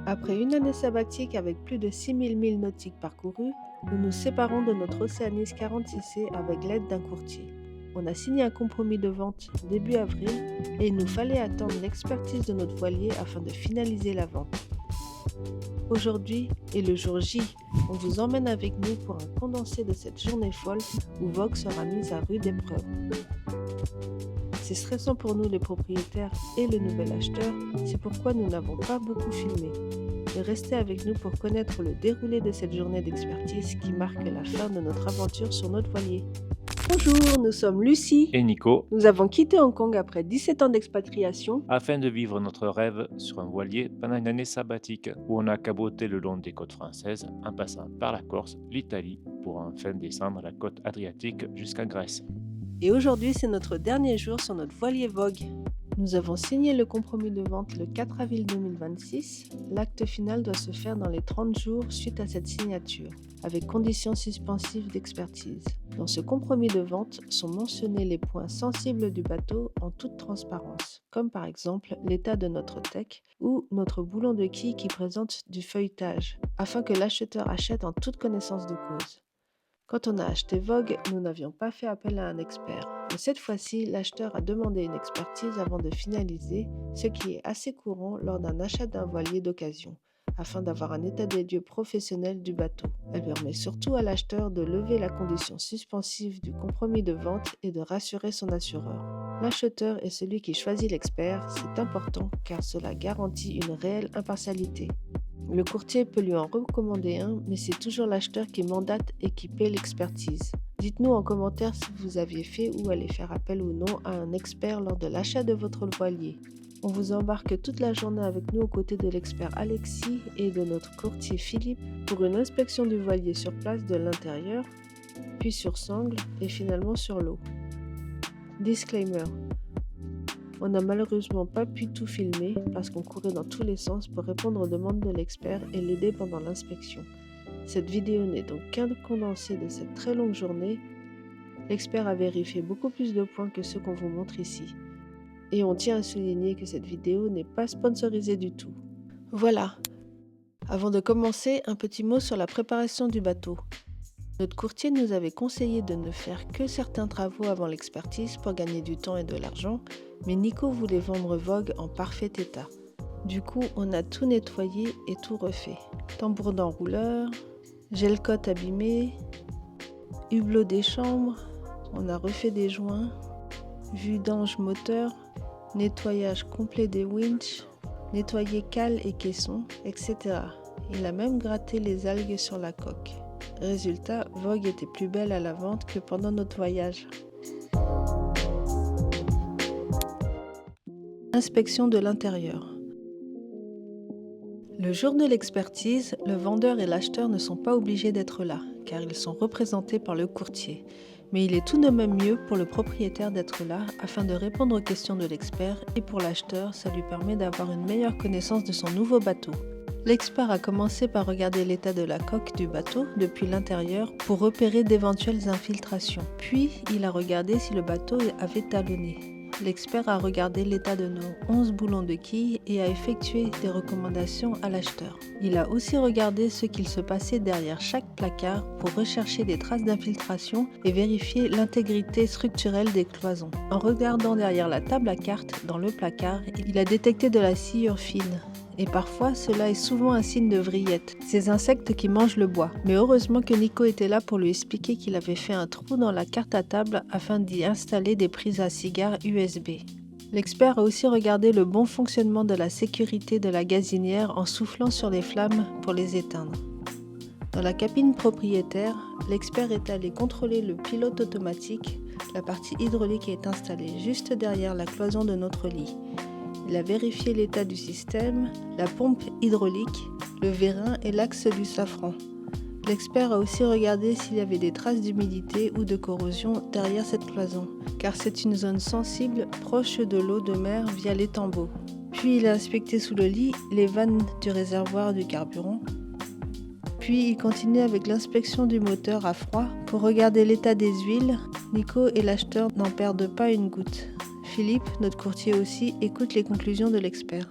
Après une année sabbatique avec plus de 6000 milles nautiques parcourus, nous nous séparons de notre Oceanis 46C avec l'aide d'un courtier. On a signé un compromis de vente début avril et il nous fallait attendre l'expertise de notre voilier afin de finaliser la vente. Aujourd'hui est le jour J. On vous emmène avec nous pour un condensé de cette journée folle où Vogue sera mise à rude épreuve. C'est stressant pour nous les propriétaires et le nouvel acheteur, c'est pourquoi nous n'avons pas beaucoup filmé. Mais restez avec nous pour connaître le déroulé de cette journée d'expertise qui marque la fin de notre aventure sur notre voilier. Bonjour, nous sommes Lucie. Et Nico, Nous avons quitté Hong Kong après 17 ans d'expatriation. afin de vivre notre rêve sur un voilier pendant une année sabbatique où on a caboté le long des côtes françaises en passant par la Corse, l'Italie, pour enfin descendre la côte adriatique jusqu'à Grèce. Et aujourd'hui, c'est notre dernier jour sur notre voilier Vogue. Nous avons signé le compromis de vente le 4 avril 2026. L'acte final doit se faire dans les 30 jours suite à cette signature, avec conditions suspensives d'expertise. Dans ce compromis de vente sont mentionnés les points sensibles du bateau en toute transparence, comme par exemple l'état de notre tech ou notre boulon de quille qui présente du feuilletage, afin que l'acheteur achète en toute connaissance de cause. Quand on a acheté Vogue, nous n'avions pas fait appel à un expert. Mais cette fois-ci, l'acheteur a demandé une expertise avant de finaliser, ce qui est assez courant lors d'un achat d'un voilier d'occasion, afin d'avoir un état des lieux professionnel du bateau. Elle permet surtout à l'acheteur de lever la condition suspensive du compromis de vente et de rassurer son assureur. L'acheteur est celui qui choisit l'expert, c'est important car cela garantit une réelle impartialité. Le courtier peut lui en recommander un, mais c'est toujours l'acheteur qui mandate et qui paie l'expertise. Dites-nous en commentaire si vous aviez fait ou allez faire appel ou non à un expert lors de l'achat de votre voilier. On vous embarque toute la journée avec nous aux côtés de l'expert Alexis et de notre courtier Philippe pour une inspection du voilier sur place de l'intérieur, puis sur sangle et finalement sur l'eau. Disclaimer. On n'a malheureusement pas pu tout filmer parce qu'on courait dans tous les sens pour répondre aux demandes de l'expert et l'aider pendant l'inspection. Cette vidéo n'est donc qu'un condensé de cette très longue journée. L'expert a vérifié beaucoup plus de points que ceux qu'on vous montre ici. Et on tient à souligner que cette vidéo n'est pas sponsorisée du tout. Voilà. Avant de commencer, un petit mot sur la préparation du bateau. Notre courtier nous avait conseillé de ne faire que certains travaux avant l'expertise pour gagner du temps et de l'argent, mais Nico voulait vendre Vogue en parfait état. Du coup, on a tout nettoyé et tout refait. Tambour d'enrouleur, gel-cotte abîmé, hublot des chambres, on a refait des joints, vidange moteur, nettoyage complet des winches, nettoyé cale et caisson, etc. Il a même gratté les algues sur la coque. Résultat, Vogue était plus belle à la vente que pendant notre voyage. Inspection de l'intérieur. Le jour de l'expertise, le vendeur et l'acheteur ne sont pas obligés d'être là, car ils sont représentés par le courtier. Mais il est tout de même mieux pour le propriétaire d'être là afin de répondre aux questions de l'expert et pour l'acheteur, ça lui permet d'avoir une meilleure connaissance de son nouveau bateau. L'expert a commencé par regarder l'état de la coque du bateau depuis l'intérieur pour repérer d'éventuelles infiltrations. Puis, il a regardé si le bateau avait talonné. L'expert a regardé l'état de nos 11 boulons de quilles et a effectué des recommandations à l'acheteur. Il a aussi regardé ce qu'il se passait derrière chaque placard pour rechercher des traces d'infiltration et vérifier l'intégrité structurelle des cloisons. En regardant derrière la table à cartes dans le placard, il a détecté de la sciure fine. Et parfois, cela est souvent un signe de vrillette, ces insectes qui mangent le bois. Mais heureusement que Nico était là pour lui expliquer qu'il avait fait un trou dans la carte à table afin d'y installer des prises à cigares USB. L'expert a aussi regardé le bon fonctionnement de la sécurité de la gazinière en soufflant sur les flammes pour les éteindre. Dans la cabine propriétaire, l'expert est allé contrôler le pilote automatique. La partie hydraulique est installée juste derrière la cloison de notre lit. Il a vérifié l'état du système, la pompe hydraulique, le vérin et l'axe du safran. L'expert a aussi regardé s'il y avait des traces d'humidité ou de corrosion derrière cette cloison, car c'est une zone sensible proche de l'eau de mer via l'étambot. Puis il a inspecté sous le lit les vannes du réservoir du carburant. Puis il continue avec l'inspection du moteur à froid pour regarder l'état des huiles. Nico et l'acheteur n'en perdent pas une goutte. Philippe, notre courtier aussi, écoute les conclusions de l'expert.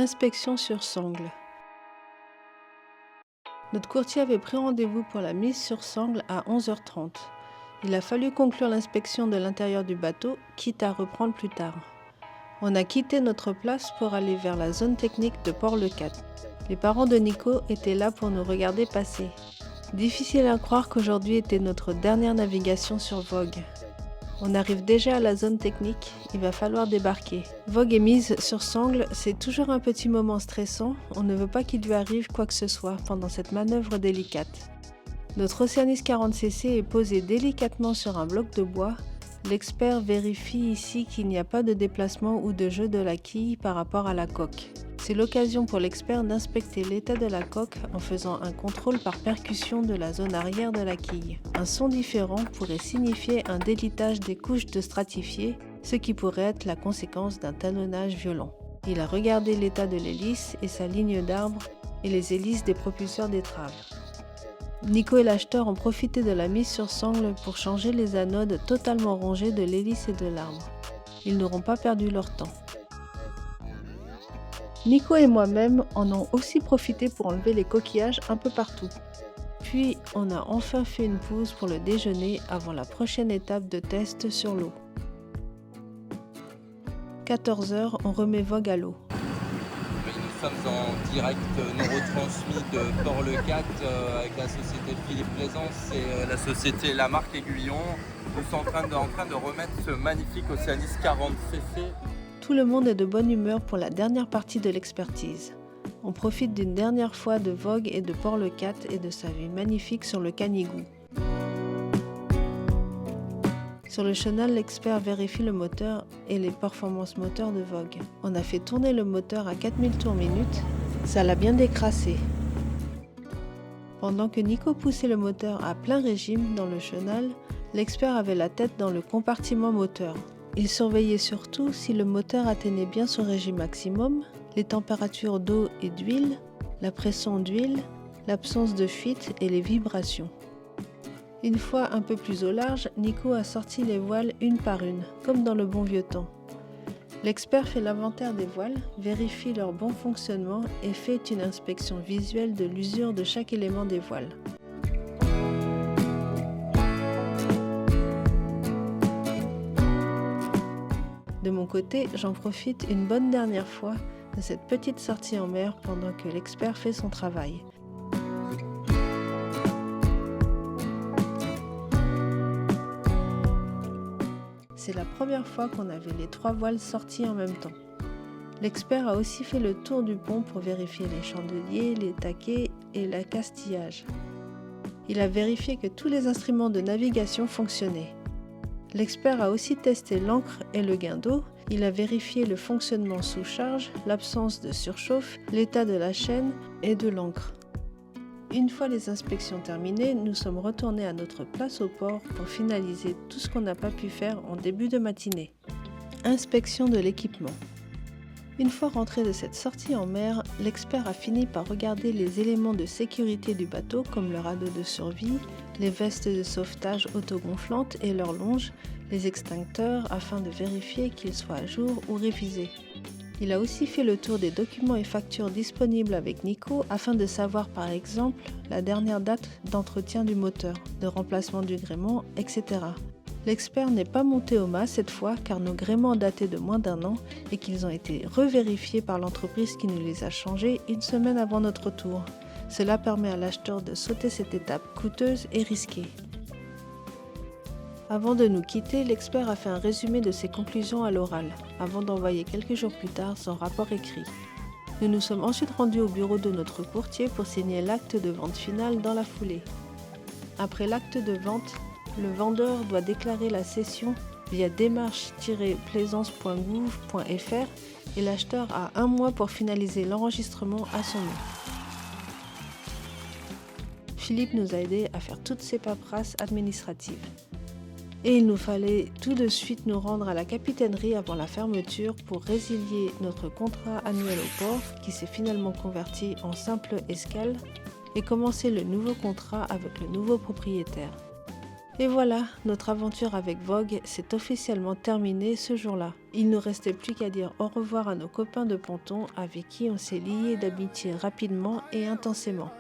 Inspection sur sangle. Notre courtier avait pris rendez-vous pour la mise sur sangle à 11h30. Il a fallu conclure l'inspection de l'intérieur du bateau, quitte à reprendre plus tard. On a quitté notre place pour aller vers la zone technique de Port-le-Cat. Les parents de Nico étaient là pour nous regarder passer. Difficile à croire qu'aujourd'hui était notre dernière navigation sur Vogue. On arrive déjà à la zone technique, il va falloir débarquer. Vogue est mise sur sangle, c'est toujours un petit moment stressant, on ne veut pas qu'il lui arrive quoi que ce soit pendant cette manœuvre délicate. Notre Oceanis 40cc est posé délicatement sur un bloc de bois. L'expert vérifie ici qu'il n'y a pas de déplacement ou de jeu de la quille par rapport à la coque. C'est l'occasion pour l'expert d'inspecter l'état de la coque en faisant un contrôle par percussion de la zone arrière de la quille. Un son différent pourrait signifier un délitage des couches de stratifié, ce qui pourrait être la conséquence d'un talonnage violent. Il a regardé l'état de l'hélice et sa ligne d'arbre et les hélices des propulseurs d'étrave. Nico et l'acheteur ont profité de la mise sur sangle pour changer les anodes totalement rongées de l'hélice et de l'arbre. Ils n'auront pas perdu leur temps. Nico et moi-même en ont aussi profité pour enlever les coquillages un peu partout. Puis, on a enfin fait une pause pour le déjeuner avant la prochaine étape de test sur l'eau. 14h, on remet Vogue à l'eau. Nous sommes en direct non retransmis de Port-le-Cat avec la société Philippe Plaisance et la société La Marque Aiguillon. Nous sommes en train de remettre ce magnifique Oceanis 40cc. Tout le monde est de bonne humeur pour la dernière partie de l'expertise. On profite d'une dernière fois de Vogue et de Port-le-Cat et de sa vue magnifique sur le Canigou. Sur le chenal, l'expert vérifie le moteur et les performances moteurs de Vogue. On a fait tourner le moteur à 4000 tours minute, ça l'a bien décrassé. Pendant que Nico poussait le moteur à plein régime dans le chenal, l'expert avait la tête dans le compartiment moteur. Il surveillait surtout si le moteur atteignait bien son régime maximum, les températures d'eau et d'huile, la pression d'huile, l'absence de fuite et les vibrations. Une fois un peu plus au large, Nico a sorti les voiles une par une, comme dans le bon vieux temps. L'expert fait l'inventaire des voiles, vérifie leur bon fonctionnement et fait une inspection visuelle de l'usure de chaque élément des voiles. De mon côté, j'en profite une bonne dernière fois de cette petite sortie en mer pendant que l'expert fait son travail. C'est la première fois qu'on avait les 3 voiles sorties en même temps. L'expert a aussi fait le tour du pont pour vérifier les chandeliers, les taquets et l'accastillage. Il a vérifié que tous les instruments de navigation fonctionnaient. L'expert a aussi testé l'encre et le gain d'eau, il a vérifié le fonctionnement sous charge, l'absence de surchauffe, l'état de la chaîne et de l'encre. Une fois les inspections terminées, nous sommes retournés à notre place au port pour finaliser tout ce qu'on n'a pas pu faire en début de matinée. Inspection de l'équipement. Une fois rentré de cette sortie en mer, l'expert a fini par regarder les éléments de sécurité du bateau comme le radeau de survie, les vestes de sauvetage autogonflantes et leurs longes, les extincteurs afin de vérifier qu'ils soient à jour ou révisés. Il a aussi fait le tour des documents et factures disponibles avec Nico afin de savoir par exemple la dernière date d'entretien du moteur, de remplacement du gréement, etc. L'expert n'est pas monté au mât cette fois car nos gréements dataient de moins d'1 an et qu'ils ont été revérifiés par l'entreprise qui nous les a changés une semaine avant notre retour. Cela permet à l'acheteur de sauter cette étape coûteuse et risquée. Avant de nous quitter, l'expert a fait un résumé de ses conclusions à l'oral, avant d'envoyer quelques jours plus tard son rapport écrit. Nous nous sommes ensuite rendus au bureau de notre courtier pour signer l'acte de vente finale dans la foulée. Après l'acte de vente, le vendeur doit déclarer la cession via démarche-plaisance.gouv.fr et l'acheteur a 1 mois pour finaliser l'enregistrement à son nom. Philippe nous a aidés à faire toutes ces paperasses administratives. Et il nous fallait tout de suite nous rendre à la capitainerie avant la fermeture pour résilier notre contrat annuel au port qui s'est finalement converti en simple escale et commencer le nouveau contrat avec le nouveau propriétaire. Et voilà, notre aventure avec Vogue s'est officiellement terminée ce jour-là. Il ne restait plus qu'à dire au revoir à nos copains de ponton avec qui on s'est liés d'amitié rapidement et intensément.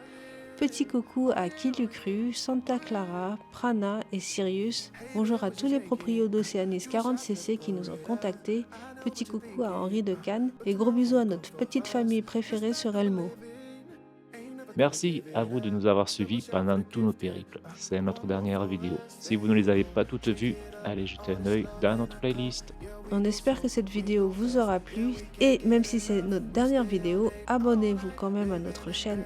Petit coucou à Qui l'eût cru, Santa Clara, Prana et Sirius. Bonjour à tous les proprios d'Océanis 40cc qui nous ont contactés. Petit coucou à Henri de Cannes et gros bisous à notre petite famille préférée sur Elmo. Merci à vous de nous avoir suivis pendant tous nos périples. C'est notre dernière vidéo. Si vous ne les avez pas toutes vues, allez jeter un œil dans notre playlist. On espère que cette vidéo vous aura plu et même si c'est notre dernière vidéo, abonnez-vous quand même à notre chaîne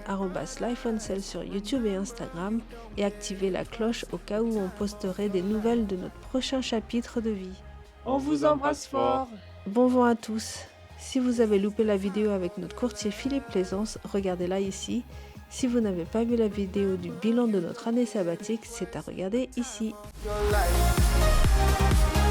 @lifeoncell sur YouTube et Instagram et activez la cloche au cas où on posterait des nouvelles de notre prochain chapitre de vie. On vous embrasse fort. Bon vent à tous. Si vous avez loupé la vidéo avec notre courtier Philippe Plaisance, regardez-la ici. Si vous n'avez pas vu la vidéo du bilan de notre année sabbatique, c'est à regarder ici. Your life.